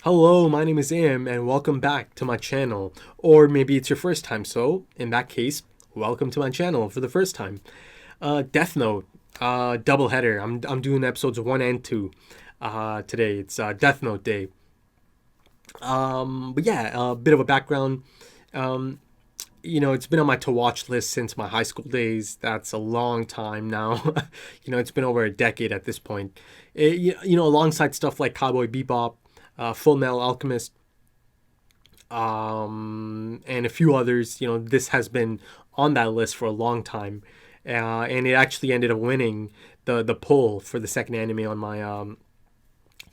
Hello, my name is Im, and welcome back to my channel. Or maybe it's your first time, so in that case, welcome to my channel for the first time. Death Note, double header. I'm doing episodes 1 and 2 today. It's Death Note Day. But yeah, a bit of a background. Um, it's been on my to watch list since my high school days. That's a long time now. It's been over a decade at this point. Alongside stuff like Cowboy Bebop, Full Metal Alchemist, and a few others. This has been on that list for a long time, and it actually ended up winning the poll for the second anime on my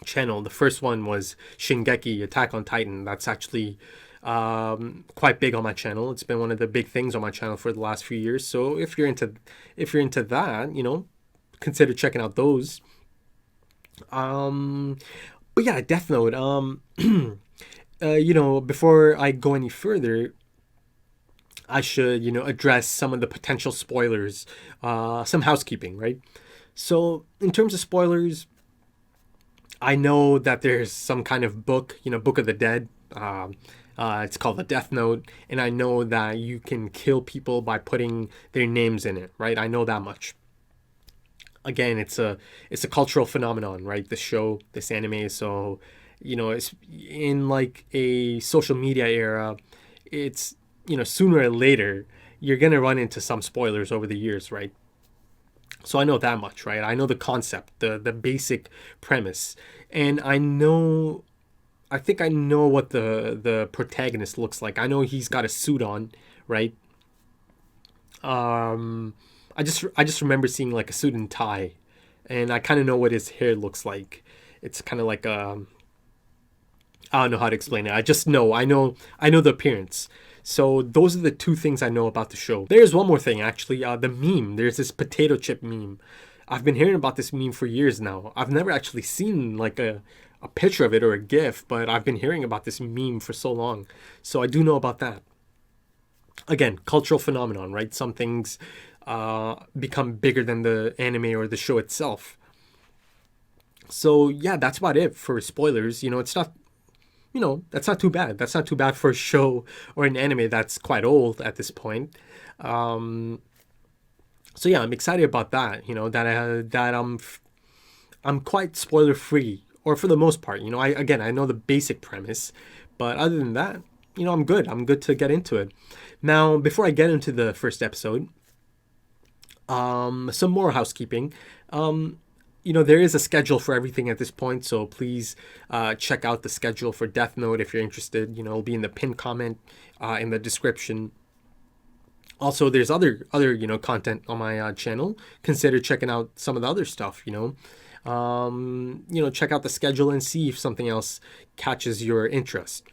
channel. The first one was Shingeki Attack on Titan. That's actually quite big on my channel. It's been one of the big things on my channel for the last few years. So if you're into that, consider checking out those. But yeah, Death Note. Before I go any further, I should address some of the potential spoilers. Some housekeeping, right? So in terms of spoilers, I know that there's some kind of book, Book of the Dead. It's called the Death Note, and I know that you can kill people by putting their names in it, right? I know that much. Again, it's a cultural phenomenon, right? This anime, so it's in like a social media era. It's sooner or later you're gonna run into some spoilers over the years, right? So I know that much, right? I know the concept, the basic premise, and I think I know what the protagonist looks like. I know he's got a suit on, right? I just remember seeing like a suit and tie, and I kind of know what his hair looks like. It's kind of like I don't know how to explain it. I know the appearance. So those are the two things I know about the show. There's one more thing actually. The meme. There's this potato chip meme. I've been hearing about this meme for years now. I've never actually seen like a picture of it or a GIF, but I've been hearing about this meme for so long. So I do know about that. Again, cultural phenomenon, right? Some things become bigger than the anime or the show itself. So yeah, that's about it for spoilers. It's not, that's not too bad. That's not too bad for a show or an anime that's quite old at this point. So yeah, I'm excited about that. I'm quite spoiler free, or for the most part. I know the basic premise, but other than that, I'm good. I'm good to get into it. Now, before I get into the first episode, some more housekeeping. There is a schedule for everything at this point, so please check out the schedule for Death Note if you're interested. It'll be in the pinned comment in the description. Also, there's other content on my channel. Consider checking out some of the other stuff. Check out the schedule and see if something else catches your interest.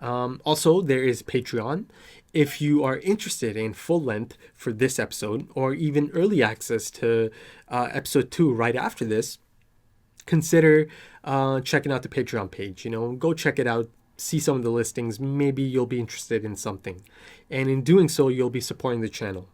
Also, there is Patreon. If you are interested in full length for this episode, or even early access to episode 2 right after this, consider checking out the Patreon page. Go check it out, see some of the listings. Maybe you'll be interested in something. And in doing so, you'll be supporting the channel.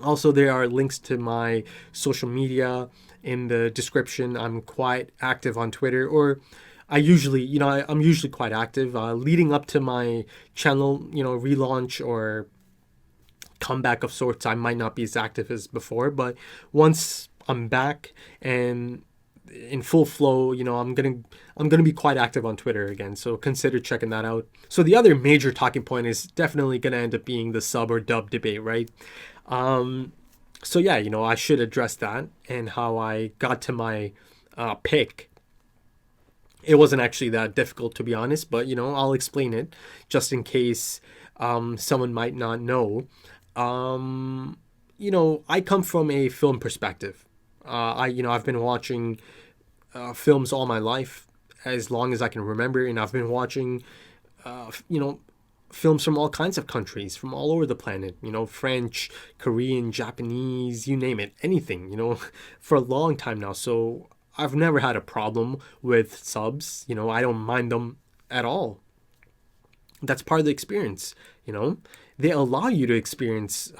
Also, there are links to my social media in the description. I'm quite active on Twitter, or I'm usually quite active. Leading up to my channel, relaunch or comeback of sorts, I might not be as active as before, but once I'm back and in full flow, I'm gonna be quite active on Twitter again. So consider checking that out. So the other major talking point is definitely gonna end up being the sub or dub debate, right? So yeah, I should address that and how I got to my pick. It wasn't actually that difficult, to be honest, but I'll explain it just in case someone might not know. I come from a film perspective. I've been watching films all my life, as long as I can remember, and I've been watching, films from all kinds of countries, from all over the planet. French, Korean, Japanese, you name it, anything. For a long time now. So I've never had a problem with subs. I don't mind them at all. That's part of the experience. They allow you to experience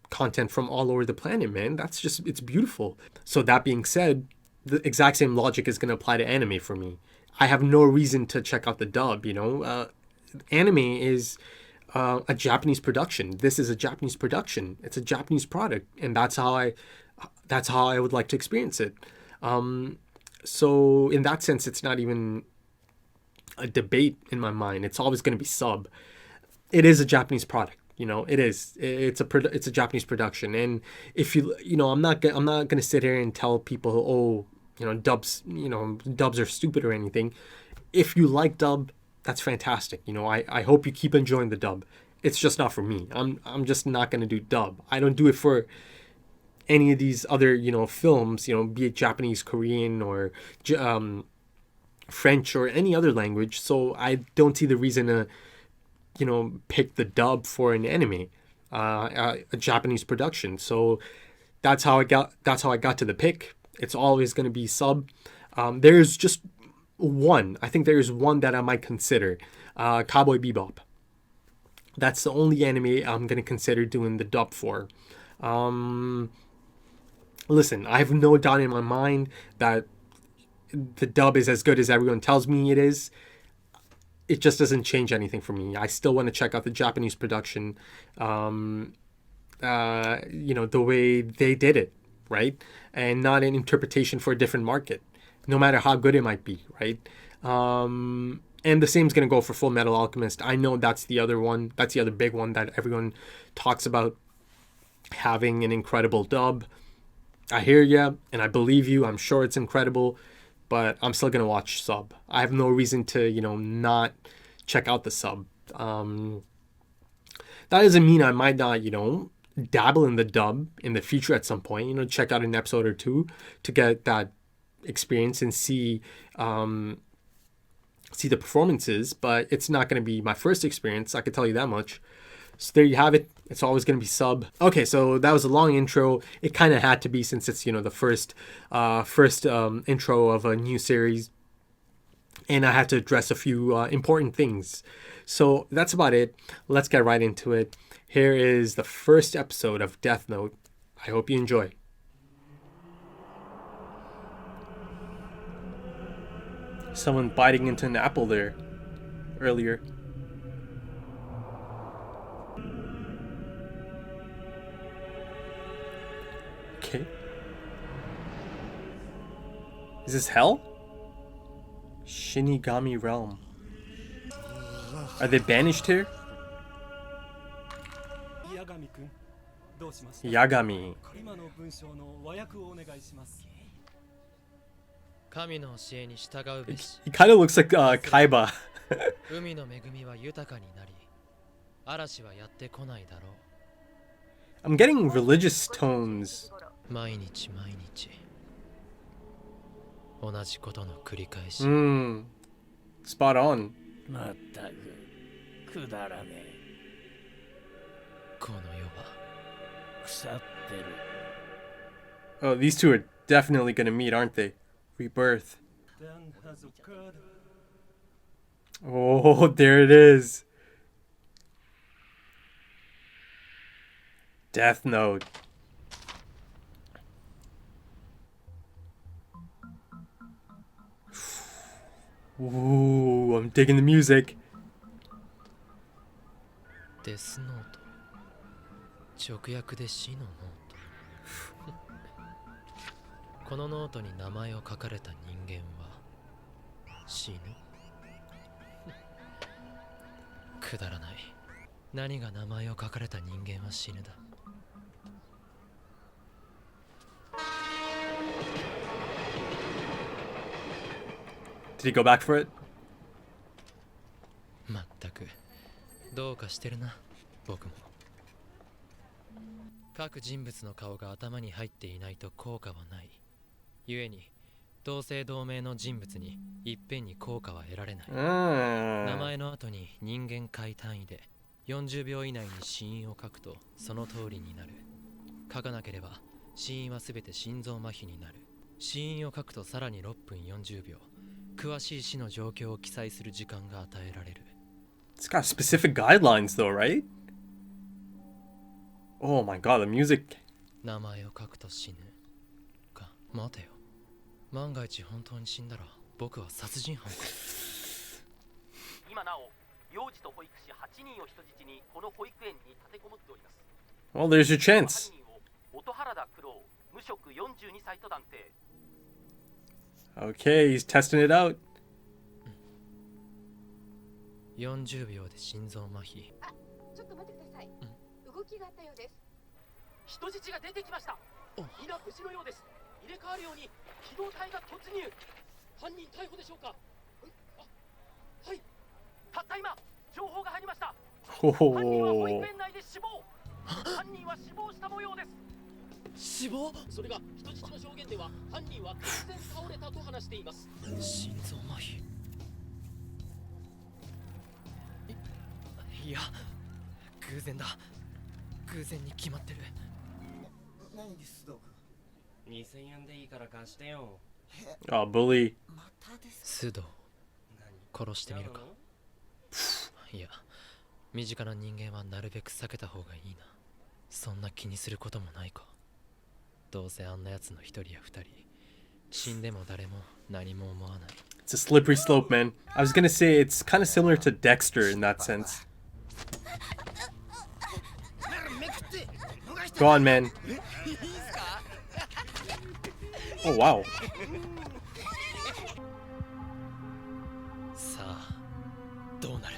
content from all over the planet, man. It's beautiful. So that being said, the exact same logic is going to apply to anime for me. I have no reason to check out the dub. Anime is a Japanese production. This is a Japanese production. It's a Japanese product, and that's how I would like to experience it. So in that sense, it's not even a debate in my mind. It's always going to be sub. It is a Japanese product. It is. It's a Japanese production, and if I'm not gonna sit here and tell people, oh, dubs are stupid or anything. If you like dub, that's fantastic. I hope you keep enjoying the dub. It's just not for me. I'm just not gonna do dub. I don't do it for any of these other films. Be it Japanese, Korean, or French, or any other language. So I don't see the reason to pick the dub for an anime, a Japanese production. So that's how I got to the pick. It's always going to be sub. There's just one. I think there's one that I might consider, Cowboy Bebop. That's the only anime I'm going to consider doing the dub for. Listen, I have no doubt in my mind that the dub is as good as everyone tells me it is. It just doesn't change anything for me. I still want to check out the Japanese production, the way they did it, right? And not an interpretation for a different market, no matter how good it might be, right? And the same is going to go for Full Metal Alchemist. I know that's the other one. That's the other big one that everyone talks about having an incredible dub. I hear you, and I believe you. I'm sure it's incredible. But I'm still going to watch sub. I have no reason to, not check out the sub. That doesn't mean I might not, dabble in the dub in the future at some point, check out an episode or two to get that experience and see the performances. But it's not going to be my first experience. I can tell you that much. So there you have it. It's always going to be sub. Okay, so that was a long intro. It kind of had to be since it's, the first intro of a new series. And I had to address a few important things. So that's about it. Let's get right into it. Here is the first episode of Death Note. I hope you enjoy. Someone biting into an apple there earlier. Okay. Is this hell? Shinigami Realm. Are they banished here? Yagami. He kind of looks like Kaiba. I'm getting religious tones. Spot on. Oh, these two are definitely gonna meet, aren't they? Rebirth. Oh, there it is. Death Note. Ooh, I'm digging the music. Death Note. 直訳で死のノート。このノートに名前を書かれた人間は死ぬ。くだらない。何が名前を書かれた人間は死ぬだ。Did he go back for it? まったくどうかしてるな、僕も。各人物の顔が頭に入っていないと効果はない。故に同姓同名の人物にいっぺんに効果は得られない。名前の後に人間界単位で40秒以内に死因を書くとその通りになる。書かなければ死因はすべて心臓麻痺になる。死因を書くとさらに6分40秒。詳しい死の状況を記載する時間が与えられる。It's got specific guidelines though, right? Oh my god, the music. 名前を書くと死ぬ。か、待てよ。万が一本当に死んだら僕は殺人犯か。今なお幼児と保育士8人を人質にこの保育園に立てこもっております。 Well, there's your chance. 犯人を音原田九郎、無職42歳と断定。 Okay, he's testing it out. 40秒で心臓麻痺。あ、ちょっと待ってください。動きがあったようです。人質が出てきました。皆無事のようです。入れ替わるように機動隊が突入。犯人逮捕でしょうか。はい、たった今情報が入りました。犯人は保育園内で死亡。犯人は死亡した模様です。死亡？それが人質の証言では犯人は突然倒れたと話しています。心臓麻痺。いや、偶然だ。偶然に決まってる。何ですどう2000円でいいから貸してよ。 Oh, bully. またです須藤、殺してみるか。いや、身近な人間はなるべく避けた方がいいな。そんな気にすることもないか。どうせあんなやつの一人や二人、死んでも誰も何も思わない。 It's a slippery slope, man. I was gonna say it's kind of similar to Dexter in that sense. Go on, man. Oh, wow. さあ、どうなる？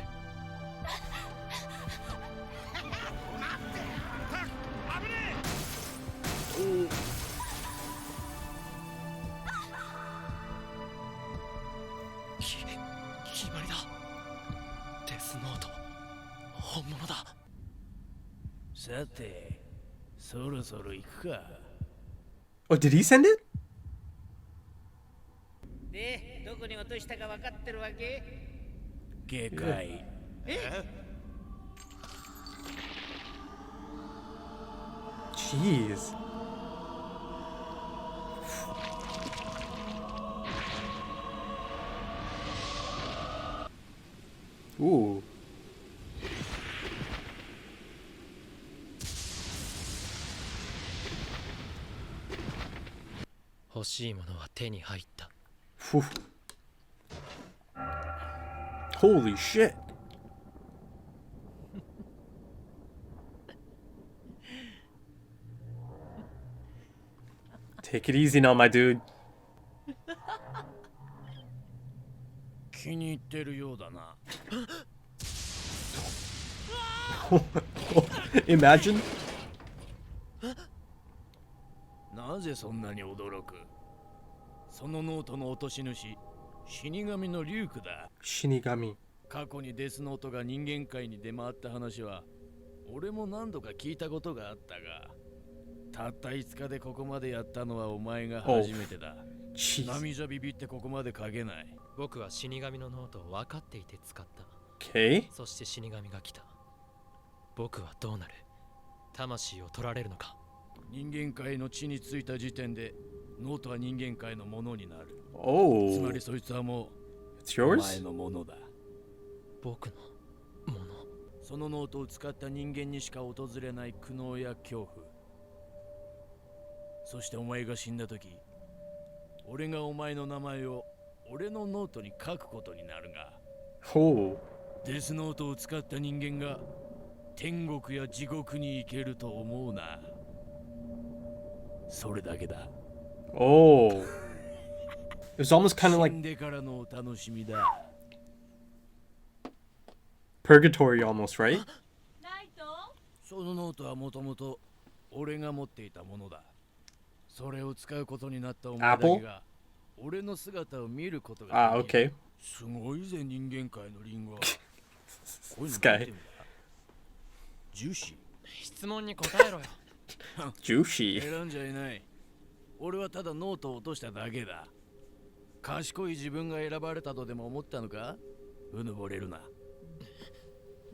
決まりだ。デスノート、本物だ。さて、そろそろ行くか。 Oh, did he send it? で、どこに落としたか分かってるわけ？下界。Jeez. Ooh. 欲しいものは手に入った。 Phew. Holy shit. Take it easy now, my dude. 気に入ってるようだな。Imagine. なぜそんなに驚く？そのノートの落とし主、死神のリュークだ。 Shinigami. 過去にデスノートが人間界に出回った話は、俺も何度か聞いたことがあったが、たった5日でここまでやったのはお前が初めてだ。Jeez. 波じゃビビってここまで書けない。僕は死神のノートを分かっていて使った。 Okay. そして死神が来た。僕はどうなる？魂を取られるのか？人間界の地に着いた時点でノートは人間界のものになる。Oh. つまりそいつはも It's うお yours? 前のものだ。僕のもの。そのノートを使った人間にしか訪れない苦悩や恐怖。そしてお前が死んだ時、俺がお前の名前を俺のノートに書くことになるが、 Oh. デスノートを使った人間が天国や地獄に行けると思うな。それだけだ。 Oh. It was almost kind of 死 like んでからのお楽しみだ。 purgatory almost, right? そのノートはもともと俺が持っていたものだ。それを使うことになったお前だけが俺の姿を見ることが Ah, できる。 okay. すごいぜ人間界のリンゴは。こういう This の見 guy. てみた。ジューシ質問に答えろよ。Juicy. ー。選んじゃいない。俺はただノートを落としただけだ。賢い自分が選ばれたとでも思ったのか？うぬぼれるな。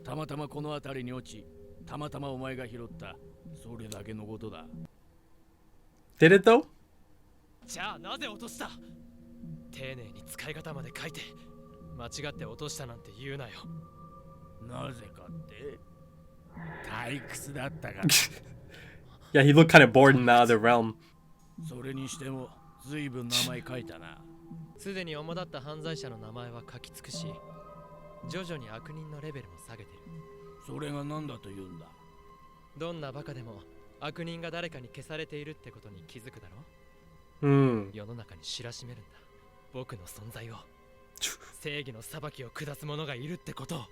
たまたまこの辺りに落ち、たまたまお前が拾った。それだけのことだ。Did it though? じゃあなぜ落とした？丁寧に使い方まで書いて、間違って落としたなんて言うなよ。なぜかって退屈だったが。 Yeah, he looked kind of bored in the other realm. それにしても随分名前書いたな。すでに主だった犯罪者の名前は書き尽くし、徐々に悪人のレベルも下げてる。それが何だと言うんだ。どんなバカでも悪人が誰かに消されているってことに気づくだろ。世の中に知らしめるんだ、僕の存在を。正義の裁きを下す者がいるってことを。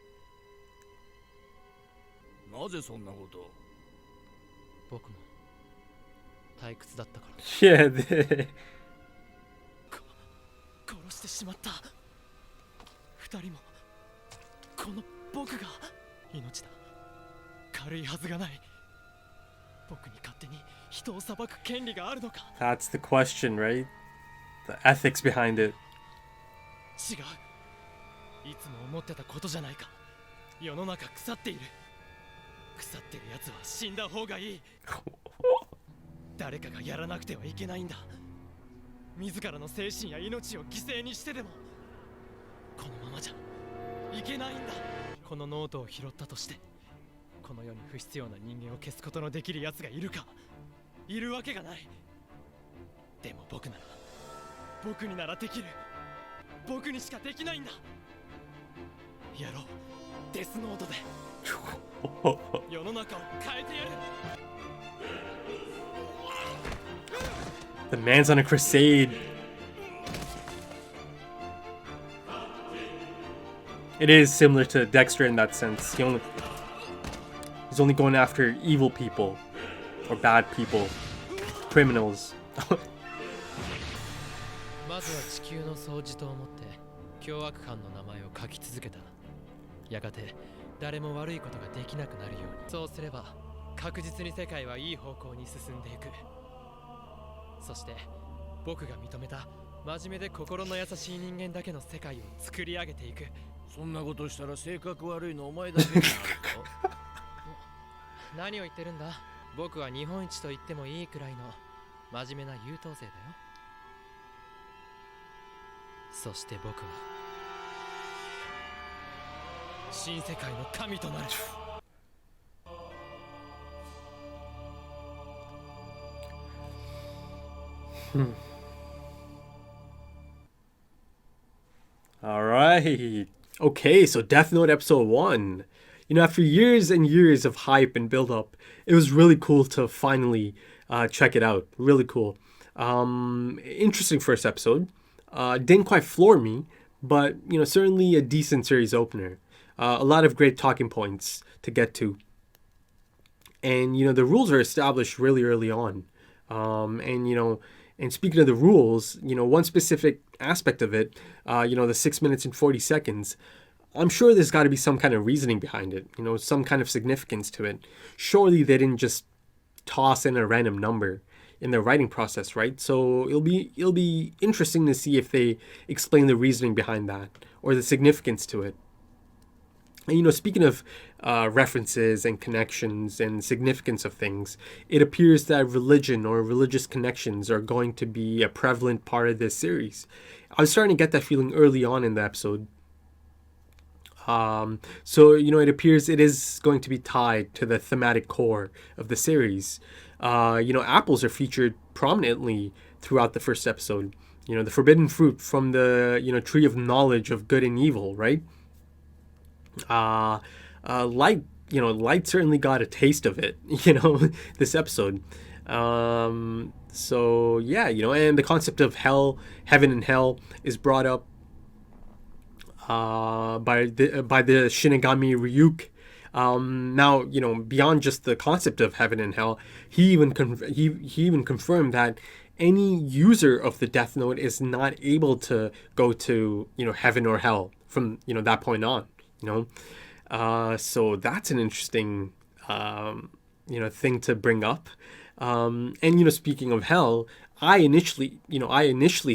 なぜそんなことを。僕も退屈だったから。Yeah. 殺してしまった。二人もこの僕が命だ。軽いはずがない。僕に勝手に人を裁く権利があるのか。 That's the question, right? The ethics behind it. 違う。いつも思ってたことじゃないか。世の中腐っている。腐ってるやつは死んだ方がいい。誰かがやらなくてはいけないんだ。自らの精神や命を犠牲にしてでも。このままじゃいけないんだ。このノートを拾ったとして、この世に不必要な人間を消すことのできるやつがいるか。いるわけがない。でも僕にならできる。僕にしかできないんだ。やろう、デスノートで。世の中を変えてやる。 The man's on a crusade. It is similar to Dexter in that sense. He's only going after evil people or bad people, criminals. まずは地球の掃除と思って凶悪犯の名前を書き続けた。やがて誰も悪いことができなくなるように。そうすれば確実に世界はいい方向に進んでいく。そして僕が認めた真面目で心の優しい人間だけの世界を作り上げていく。そんなことしたら性格悪いのお前だけになるぞ。何を言ってるんだ。僕は日本一と言ってもいいくらいの真面目な優等生だよ。そして僕は新世界の神となる。All right. Okay, so Death Note episode 1. You know, after years and years of hype and build up, it was really cool to finally check it out. Really cool. Interesting first episode. Didn't quite floor me, but, you know, certainly a decent series opener. A lot of great talking points to get to. And, you know, the rules are established really early on. And, you know, and speaking of the rules, you know, one specific aspect of it, you know, the 6 minutes and 40 seconds, I'm sure there's got to be some kind of reasoning behind it, you know, some kind of significance to it. Surely they didn't just toss in a random number in their writing process, right? So it'll be interesting to see if they explain the reasoning behind that or the significance to it. And, you know, speaking of references and connections and significance of things, it appears that religion or religious connections are going to be a prevalent part of this series. I was starting to get that feeling early on in the episode. So, you know, it appears it is going to be tied to the thematic core of the series. You know, apples are featured prominently throughout the first episode. You know, the forbidden fruit from the, you know, tree of knowledge of good and evil, right? Light certainly got a taste of it, you know, this episode. So yeah, you know, and the concept of hell, heaven and hell is brought up by the Shinigami Ryuk. Now, you know, beyond just the concept of heaven and hell, he even confirmed that any user of the Death Note is not able to go to, you know, heaven or hell from, you know, that point on. You know, so that's an interesting, you know, thing to bring up. And, you know, speaking of hell, I initially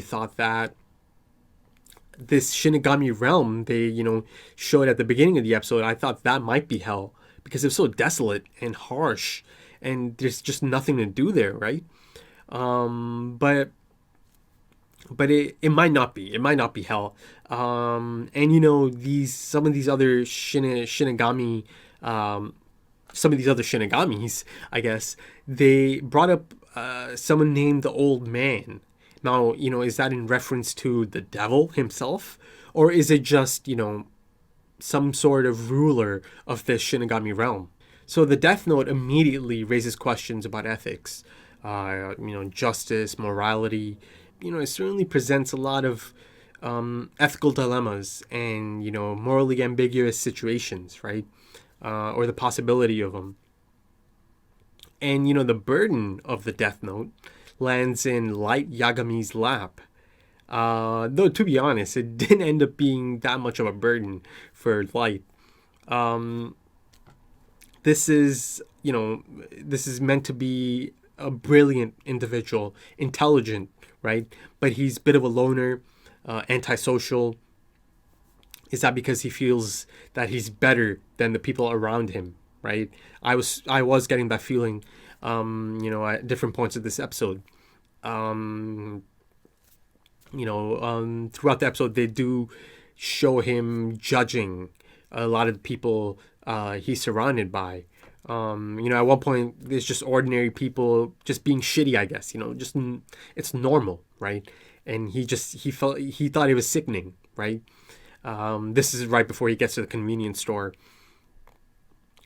thought that this Shinigami realm they, you know, showed at the beginning of the episode, I thought that might be hell because it was so desolate and harsh and there's just nothing to do there, right? But it might not be. It might not be hell. And you know, some of these other Shinigami, some of these other Shinigamis, I guess, they brought up someone named the Old Man. Now, is that in reference to the devil himself? Or is it just, some sort of ruler of the Shinigami realm? So the Death Note immediately raises questions about ethics, justice, morality. It certainly presents a lot of ethical dilemmas and, morally ambiguous situations, right? Or the possibility of them. And, the burden of the Death Note lands in Light Yagami's lap. Though, to be honest, it didn't end up being that much of a burden for Light. This is meant to be a brilliant individual, intelligent, right? But he's a bit of a loner, antisocial. Is that because he feels that he's better than the people around him, right? I was getting that feeling, at different points of this episode. Throughout the episode, they do show him judging a lot of the people he's surrounded by. At one point, there's just ordinary people just being shitty, I guess. Just it's normal, right? And he thought it was sickening, right? This is right before he gets to the convenience store.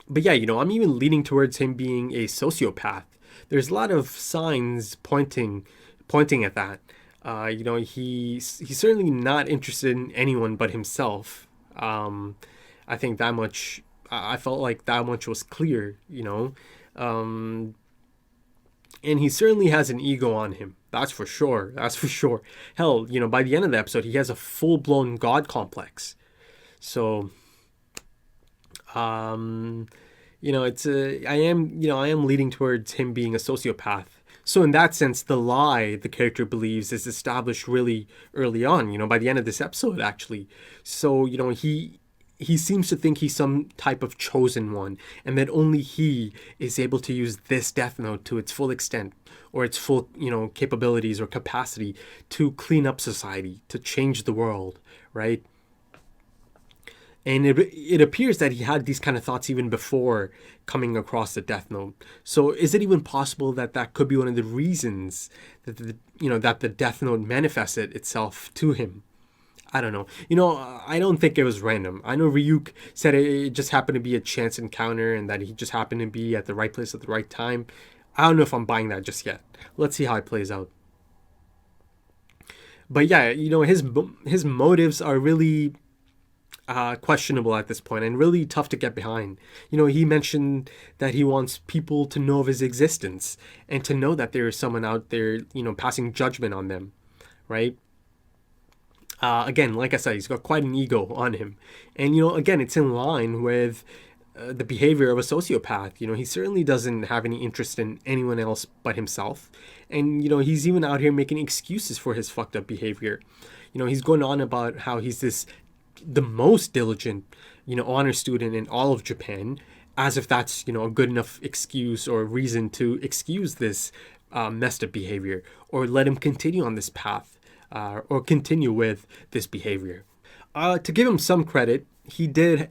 But yeah, I'm even leaning towards him being a sociopath. There's a lot of signs pointing at that. He's certainly not interested in anyone but himself. I think that much. I felt like that much was clear. And he certainly has an ego on him. That's for sure. Hell, by the end of the episode, he has a full-blown god complex. So, I am leaning towards him being a sociopath. So in that sense, the lie the character believes is established really early on, by the end of this episode, actually. So, he seems to think he's some type of chosen one, and that only he is able to use this Death Note to its full extent, or its full, capabilities or capacity to clean up society, to change the world, right? And it appears that he had these kind of thoughts even before coming across the Death Note. So is it even possible that that could be one of the reasons that the Death Note manifested itself to him? I don't know. I don't think it was random. I know Ryuk said it just happened to be a chance encounter and that he just happened to be at the right place at the right time. I don't know if I'm buying that just yet. Let's see how it plays out. But yeah, his motives are really questionable at this point and really tough to get behind. He mentioned that he wants people to know of his existence and to know that there is someone out there, passing judgment on them, right? Again, like I said, he's got quite an ego on him. And, again, it's in line with the behavior of a sociopath. He certainly doesn't have any interest in anyone else but himself. And, he's even out here making excuses for his fucked up behavior. He's going on about how he's the most diligent, honor student in all of Japan, as if that's, a good enough excuse or reason to excuse this messed up behavior or let him continue on this path. Or continue with this behavior. To give him some credit, he did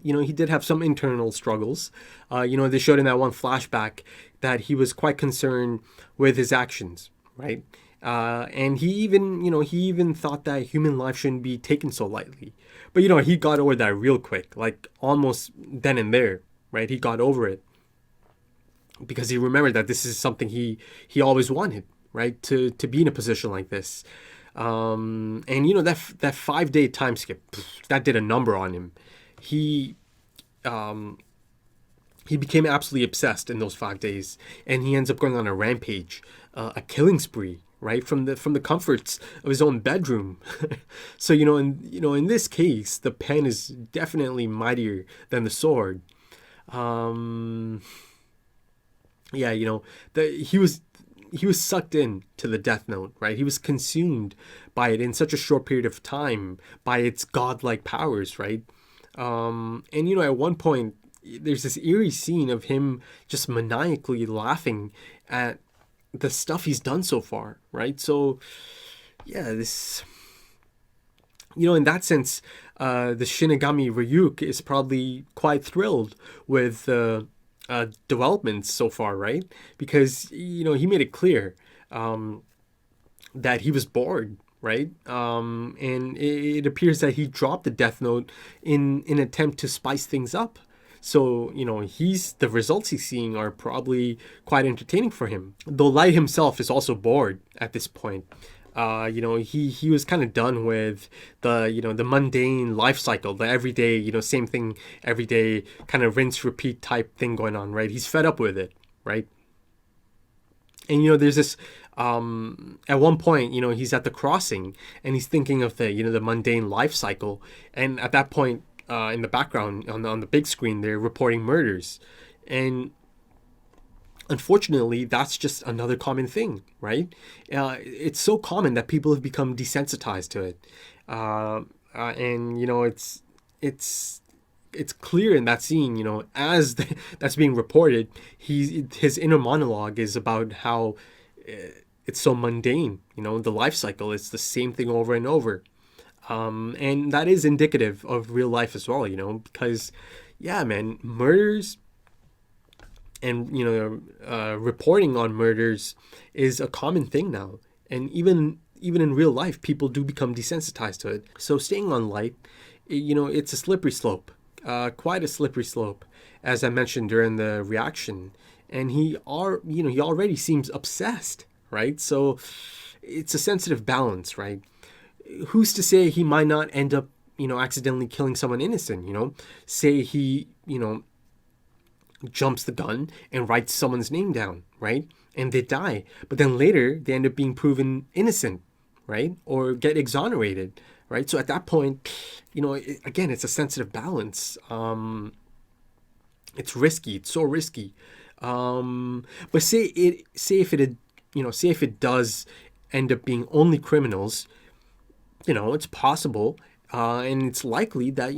have some internal struggles. They showed in that one flashback that he was quite concerned with his actions, right? And he even thought that human life shouldn't be taken so lightly. But he got over that real quick, like almost then and there, right? He got over it because he remembered that this is something he always wanted, right? To be in a position like this. And that 5-day time skip, that did a number on him. He became absolutely obsessed in those 5 days, and he ends up going on a rampage, a killing spree, right, from the comforts of his own bedroom. So in this case, the pen is definitely mightier than the sword. He was sucked in to the Death Note, right? He was consumed by it in such a short period of time, by its godlike powers, right? And at one point, there's this eerie scene of him just maniacally laughing at the stuff he's done so far, right? So, yeah, this, in that sense, the Shinigami Ryuk is probably quite thrilled with developments so far, right? Because he made it clear that he was bored, right? And it appears that he dropped the Death Note in an attempt to spice things up. So, the results he's seeing are probably quite entertaining for him. Though Light himself is also bored at this point. He was kind of done with the mundane life cycle, the everyday, same thing every day, kind of rinse repeat type thing going on, right? He's fed up with it, right? And there's this at one point, he's at the crossing and he's thinking of the mundane life cycle, and at that point, in the background on the big screen, they're reporting murders, and unfortunately, that's just another common thing, right? It's so common that people have become desensitized to it, and it's clear in that scene, as that's being reported, his inner monologue is about how it's so mundane, the life cycle. It's the same thing over and over. And that is indicative of real life as well, because, yeah, man, murders and, reporting on murders is a common thing now. And even in real life, people do become desensitized to it. So staying on Light, it's a slippery slope, quite a slippery slope, as I mentioned during the reaction. And he already seems obsessed, right? So it's a sensitive balance, right? Who's to say he might not end up, accidentally killing someone innocent, Say he, jumps the gun and writes someone's name down, right? And they die. But then later, they end up being proven innocent, right? Or get exonerated, right? So at that point, again, it's a sensitive balance. It's risky. It's so risky. But say if it does end up being only criminals, it's possible, and it's likely that,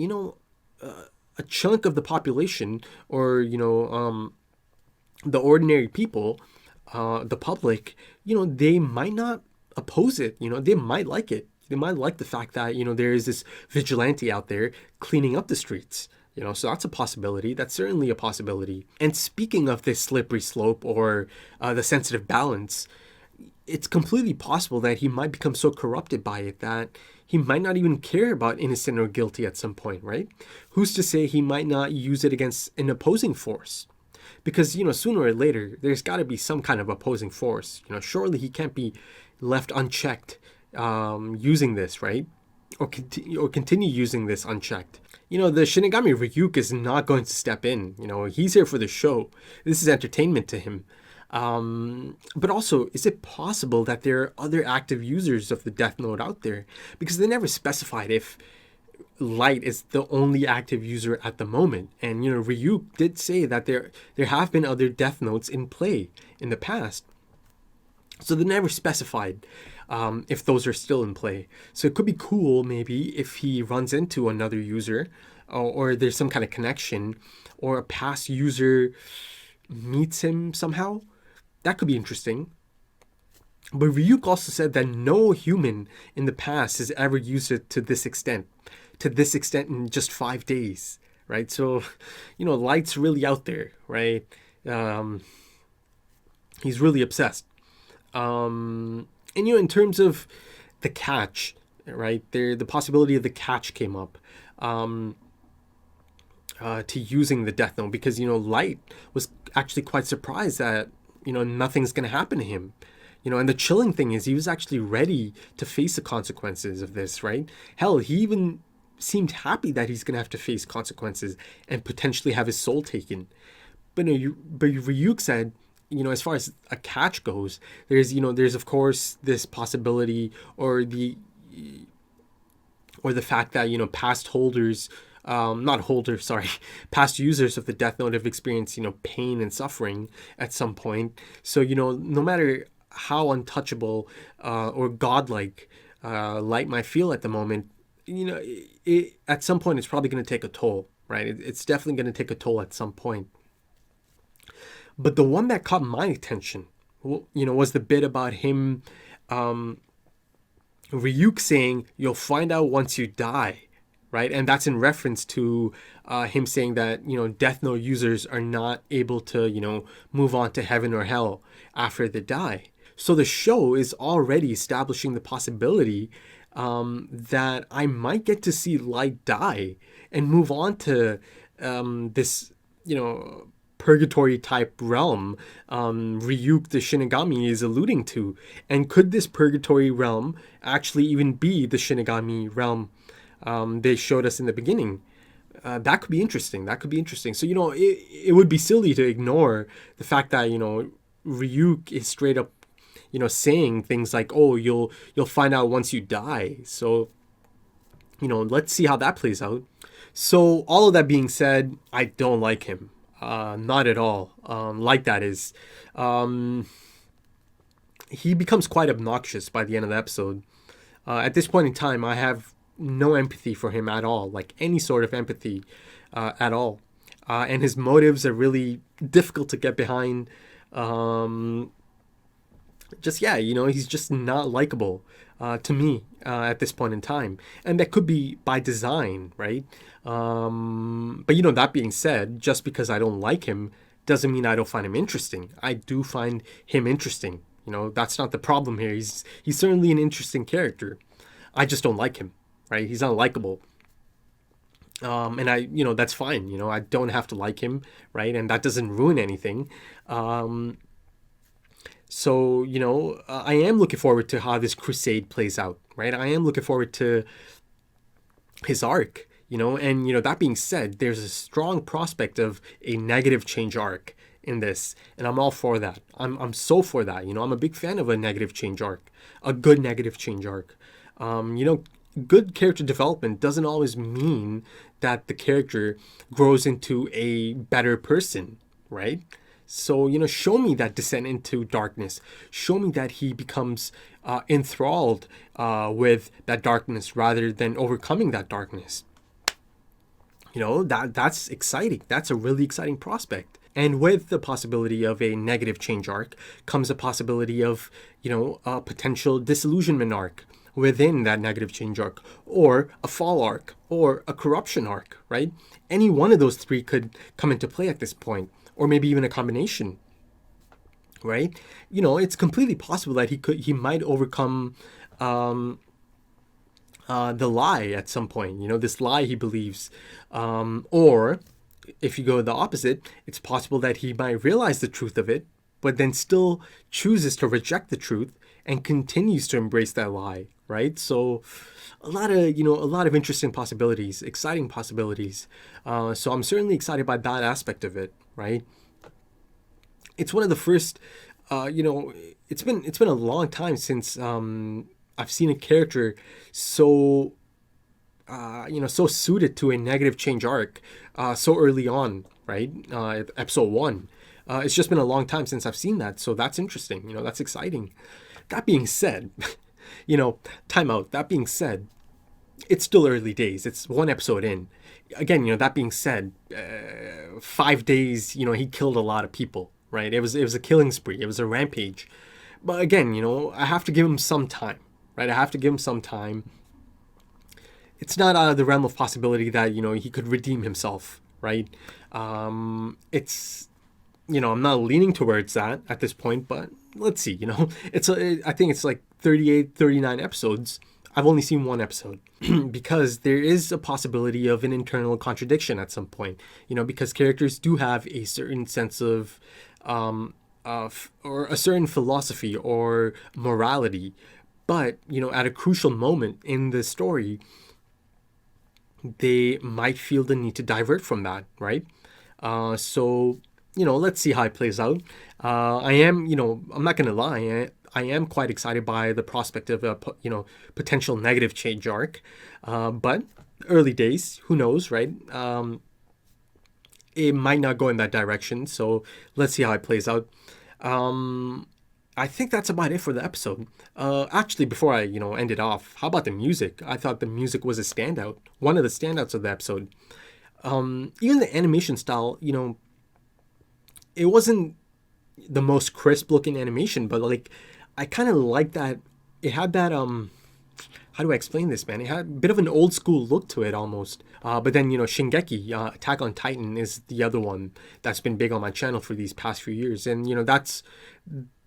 a chunk of the population, or, the ordinary people, the public, they might not oppose it. They might like it. They might like the fact that, there is this vigilante out there cleaning up the streets. So that's a possibility. That's certainly a possibility. And speaking of this slippery slope, or the sensitive balance, it's completely possible that he might become so corrupted by it that he might not even care about innocent or guilty at some point, right? Who's to say he might not use it against an opposing force? Because, sooner or later, there's got to be some kind of opposing force. Surely he can't be left unchecked using this, right? Or continue using this unchecked. The Shinigami Ryuk is not going to step in. He's here for the show. This is entertainment to him. But also, is it possible that there are other active users of the Death Note out there? Because they never specified if Light is the only active user at the moment. And, Ryuk did say that there have been other Death Notes in play in the past. So they never specified if those are still in play. So it could be cool, maybe, if he runs into another user, or there's some kind of connection, or a past user meets him somehow. That could be interesting. But Ryuk also said that no human in the past has ever used it to this extent in just 5 days, right? So, Light's really out there, right? He's really obsessed. And, in terms of the catch, right, the possibility of the catch came up to using the Death Note, because, Light was actually quite surprised that, nothing's going to happen to him. And the chilling thing is he was actually ready to face the consequences of this, right? Hell, he even seemed happy that he's going to have to face consequences and potentially have his soul taken. But Ryuk said, as far as a catch goes, there's of course this possibility, or the fact that, past users of the Death Note have experienced, pain and suffering at some point. So, no matter how untouchable or godlike Light might feel at the moment, at some point it's probably going to take a toll, right? It's definitely going to take a toll at some point. But the one that caught my attention, was the bit about him, Ryuk saying, "You'll find out once you die." Right? And that's in reference to him saying that, Death Note users are not able to, move on to heaven or hell after they die. So the show is already establishing the possibility that I might get to see Light die and move on to this, purgatory type realm Ryuk the Shinigami is alluding to. And could this purgatory realm actually even be the Shinigami realm they showed us in the beginning? That could be interesting. So, it would be silly to ignore the fact that, Ryuk is straight up, saying things like, oh, you'll find out once you die. So, let's see how that plays out. So all of that being said, I don't like him. Not at all. Like that is. He becomes quite obnoxious by the end of the episode. At this point in time, I have no empathy for him at all. Like any sort of empathy at all. And his motives are really difficult to get behind. He's just not likable to me at this point in time. And that could be by design, right? But that being said, just because I don't like him doesn't mean I don't find him interesting. I do find him interesting. That's not the problem here. He's certainly an interesting character. I just don't like him, right? He's not likable. And that's fine. I don't have to like him, right? And that doesn't ruin anything. So, I am looking forward to how this crusade plays out, right? I am looking forward to his arc, and, that being said, there's a strong prospect of a negative change arc in this, and I'm all for that. I'm so for that, I'm a big fan of a negative change arc, a good negative change arc. Good character development doesn't always mean that the character grows into a better person, right? So, show me that descent into darkness. Show me that he becomes enthralled with that darkness rather than overcoming that darkness. That's exciting. That's a really exciting prospect. And with the possibility of a negative change arc comes a possibility of, a potential disillusionment arc within that negative change arc, or a fall arc, or a corruption arc, right? Any one of those three could come into play at this point. Or maybe even a combination, right? It's completely possible that he might overcome the lie at some point. This lie he believes, or if you go the opposite, it's possible that he might realize the truth of it, but then still chooses to reject the truth and continues to embrace that lie, right? So a lot of interesting possibilities, exciting possibilities. So I'm certainly excited by that aspect of it, right? It's one of the first, it's been a long time since I've seen a character so suited to a negative change arc so early on, right? Episode 1. It's just been a long time since I've seen that, so that's interesting. That's exciting. That being said, time out. That being said, it's still early days. It's one episode in. Again, that being said, 5 days, he killed a lot of people, right? It was a killing spree. It was a rampage. But again, I have to give him some time, right? I have to give him some time. It's not out of the realm of possibility that, he could redeem himself, right? It's, I'm not leaning towards that at this point, but let's see, I think it's like 38, 39 episodes. I've only seen one episode because there is a possibility of an internal contradiction at some point, because characters do have a certain sense of, or a certain philosophy or morality. But, at a crucial moment in the story, they might feel the need to divert from that, right? So, let's see how it plays out. I am, I'm not going to lie. I am quite excited by the prospect of a, potential negative change arc. But early days, who knows, right? It might not go in that direction. So let's see how it plays out. I think that's about it for the episode. Actually, before I, end it off, how about the music? I thought the music was a standout. One of the standouts of the episode. Even the animation style, it wasn't the most crisp looking animation, but like, I kind of like that. It had that, how do I explain this, man? It had a bit of an old school look to it almost. But then, Shingeki, Attack on Titan is the other one that's been big on my channel for these past few years. And,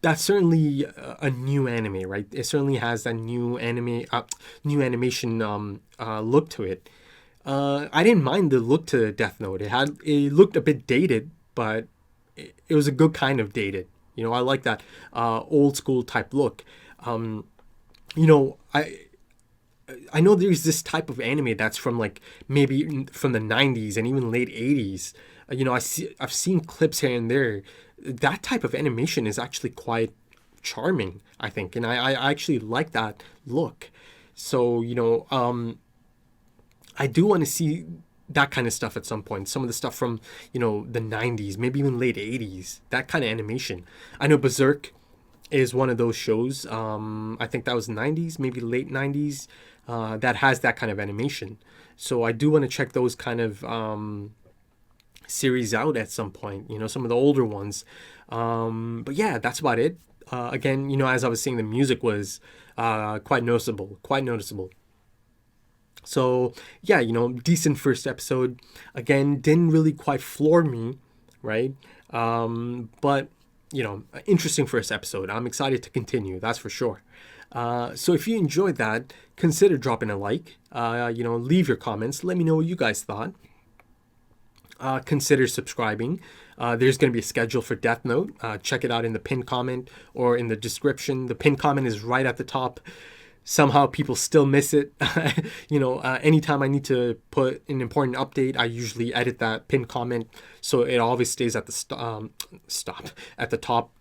that's certainly a new anime, right? It certainly has that new animation look to it. I didn't mind the look to Death Note. It looked a bit dated, but it was a good kind of dated. You know, I like that old school type look. You know, I know there's this type of anime that's from like maybe from the 90s and even late 80s. You know, I've seen clips here and there. That type of animation is actually quite charming, I think, and I actually like that look. So, you know, I do want to see that kind of stuff at some point. Some of the stuff from, you know, the 90s, maybe even late 80s, that kind of animation. I know Berserk is one of those shows. I think that was 90s, maybe late 90s, that has that kind of animation. So I do want to check those kind of series out at some point, you know, some of the older ones. But yeah, that's about it. Again, you know, as I was saying, the music was quite noticeable. So yeah, you know, decent first episode. Again, didn't really quite floor me, right? But you know, interesting first episode. I'm excited to continue, that's for sure. So if you enjoyed that, consider dropping a like. You know, leave your comments. Let me know what you guys thought. Consider subscribing. There's going to be a schedule for Death Note. Check it out in the pinned comment or in the description. The pinned comment is right at the top. Somehow people still miss it. You know, anytime I need to put an important update, I usually edit that pinned comment so it always stays at the at the top.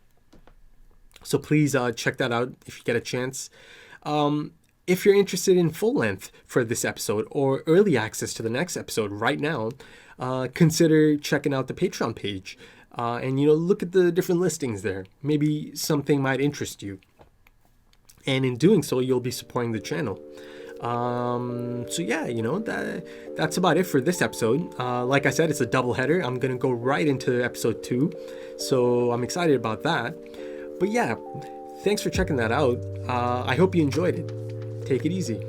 So please check that out if you get a chance. If you're interested in full length for this episode or early access to the next episode right now, consider checking out the Patreon page. And, you know, look at the different listings there. Maybe something might interest you. And in doing so, you'll be supporting the channel. So yeah, you know, that's about it for this episode. Like I said, it's a double header. I'm going to go right into episode 2. So I'm excited about that. But yeah, thanks for checking that out. I hope you enjoyed it. Take it easy.